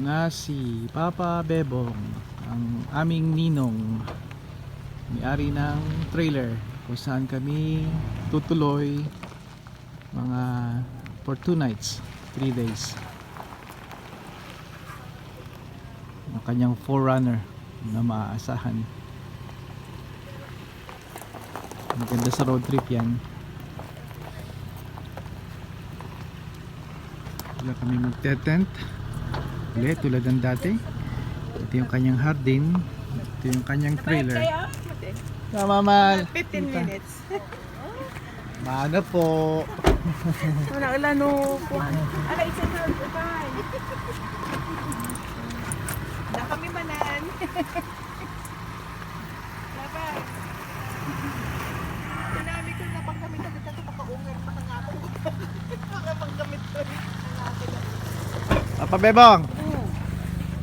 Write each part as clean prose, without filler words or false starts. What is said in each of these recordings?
na si Papa Bebong, ang aming ninong, may-ari ng trailer kung saan kami tutuloy mga for 2 nights, 3 days. Ang kanyang forerunner na maaasahan. Maganda sa road trip yan. Wala kami magte-tent ulit tulad ng dati. Ito yung kanyang hardin. Ito yung kanyang trailer. Tama mal. 15 minutes. Mana po. Wala no. Ala, isa na. Bye. Na kami manan. Bye. Sinabi ko na panggamit na dito pagka-unger pa ng ako. Panggamit ko rin ang akin. Papa Bebong.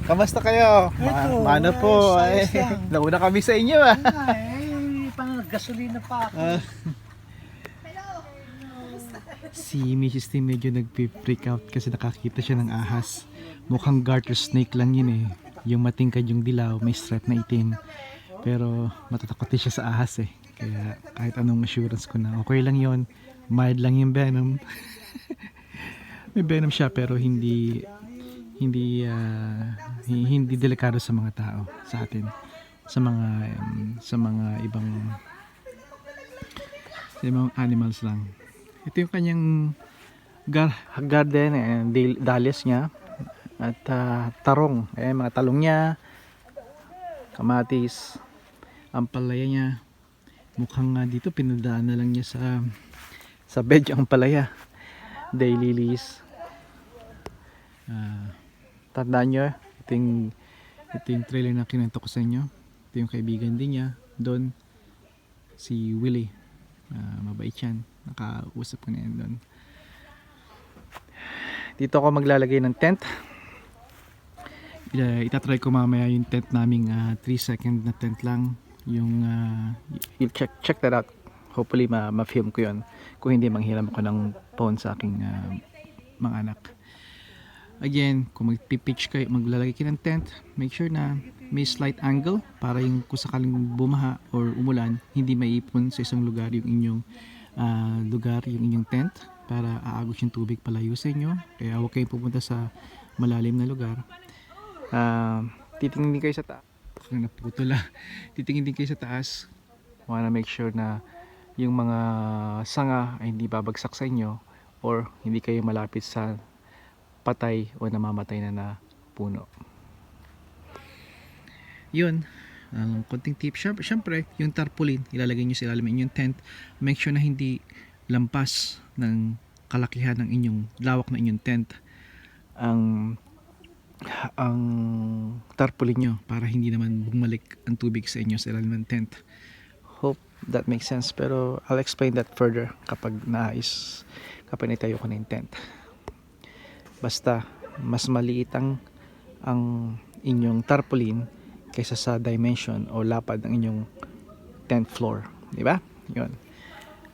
Kamusta kayo? Eto, Mano po. ayos Ay, lang. nauna kami sa inyo ah. Pang gasolina pa ako. Si Mrs. T medyo nagpi-freak out kasi nakakita siya ng ahas. Mukhang garter snake lang yun eh. Yung matingkad yung dilaw, may stripe na itim. Pero matatakot din siya sa ahas eh. Kaya kahit anong assurance ko na okay lang yon, mild lang yung venom. May venom siya pero hindi delikado sa mga tao, sa atin, sa mga ibang animals lang. Ito yung kanyang garden, dahlias niya at tarong, mga talong niya, kamatis, ampalaya niya. Mukhang dito pinadaan na lang niya sa bed yung ampalaya, daylilies. Tandaan nyo, ito yung trailer na kinento ko sa inyo. Ito yung kaibigan din niya doon, si Willie. Mabait yan, nakausap ko na yan doon. Dito ako maglalagay ng tent. Itatry ko mamaya yung tent naming 3 second na tent lang. Yung you'll check that out. Hopefully ma-film ko yun. Kung hindi, manghiram ako ng phone sa aking mga anak. Again, kung magpipitch kayo, maglalagay kayo ng tent, make sure na may slight angle para yung kung sakaling bumaha or umulan, hindi maipon sa isang lugar yung inyong yung inyong tent, para aagos yung tubig palayo sa inyo. Kaya huwag kayong pupunta sa malalim na lugar. Titingin din kayo sa taas. Titingin din kayo sa taas. Wanna make sure na yung mga sanga ay hindi babagsak sa inyo or hindi kayo malapit sa patay o namamatay na puno. Yun, konting tip. Syempre, yung tarpaulin ilalagay nyo sa ilalim yung tent. Make sure na hindi lampas ng kalakihan ng inyong lawak na inyong tent ang tarpaulin nyo, para hindi naman bumalik ang tubig sa inyo sa ilalim ng tent. Hope that makes sense, pero I'll explain that further kapag naitayo ko na yung tent. Basta mas maliit ang inyong tarpaulin kaysa sa dimension o lapad ng inyong tent floor, di ba? Yun.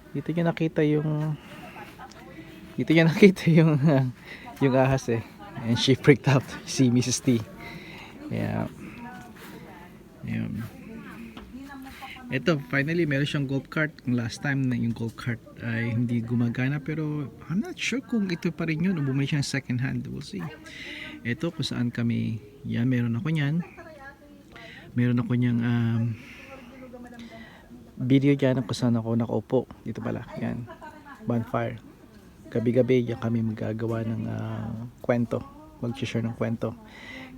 Dito niyo nakita yung yung ahas eh. And she freaked out, si Mrs. T. Yeah. Yun. Ito, finally, meron siyang golf cart. Last time na yung golf cart ay hindi gumagana, pero I'm not sure kung ito pa rin yun o bumili siya ng second hand. We'll see. Ito kung saan kami, yan, meron ako niyan. Meron ako niyang video dyan kung saan ako nakaupo. Dito pala, yan, bonfire. Gabi-gabi yan kami magagawa ng kwento, mag-share ng kwento.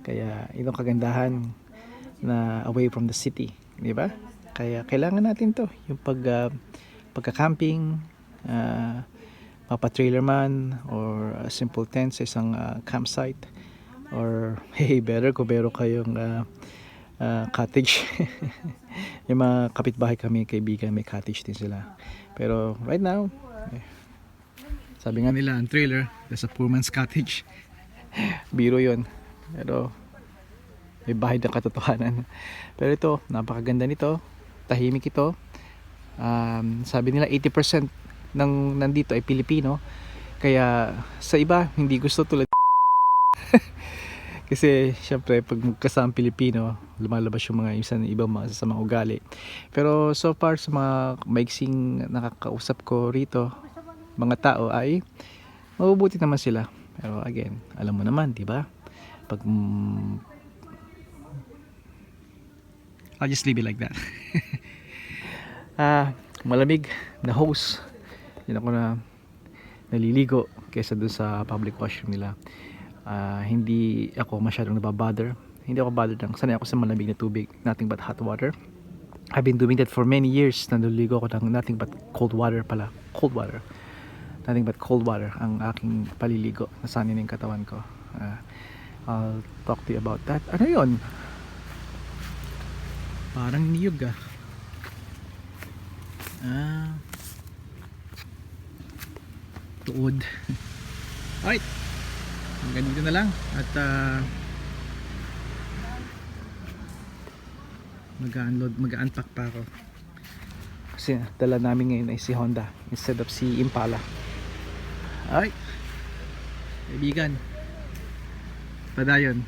Kaya itong kagandahan na away from the city, di ba? Kaya kailangan natin to, yung pagka-camping, mapa-trailer man or a simple tent sa isang campsite, or hey, better kung meron kayong cottage. Yung mga kapitbahay kami, kaibigan, may cottage din sila. Pero right now, sabi nga nila, ang trailer, that's a poor man's cottage. Biro yun. Pero may bahay ng katotohanan. Pero ito, napakaganda nito. Tahimik ito. Sabi nila 80% ng nandito ay Pilipino. Kaya sa iba, hindi gusto tulad Kasi syempre pag magkasama Pilipino, lumalabas yung mga ibang mga sasamang ugali. Pero so far sa mga maiksing nakakausap ko rito, mga tao ay mabubuti naman sila. Pero again, alam mo naman, 'di ba? Pag I'll just leave it like that. Malamig na hose. Yun ako na naliligo kaysa dun sa public washroom nila. Hindi ako masyadong nababother. Hindi ako bothered lang. Sanay ako sa malamig na tubig. Nothing but hot water. I've been doing that for many years. Naliligo ako ng nothing but cold water pala. Cold water. Nothing but cold water ang aking paliligo. Nasanay na yung katawan ko. I'll talk to you about that. Ano yun? Parang niyog tuod. Alright, hanggang dito na lang. At mag-unload, mag-unpack pa ako. Kasi dala namin ngayon ay si Honda instead of si Impala. Alright, kaibigan, padayon.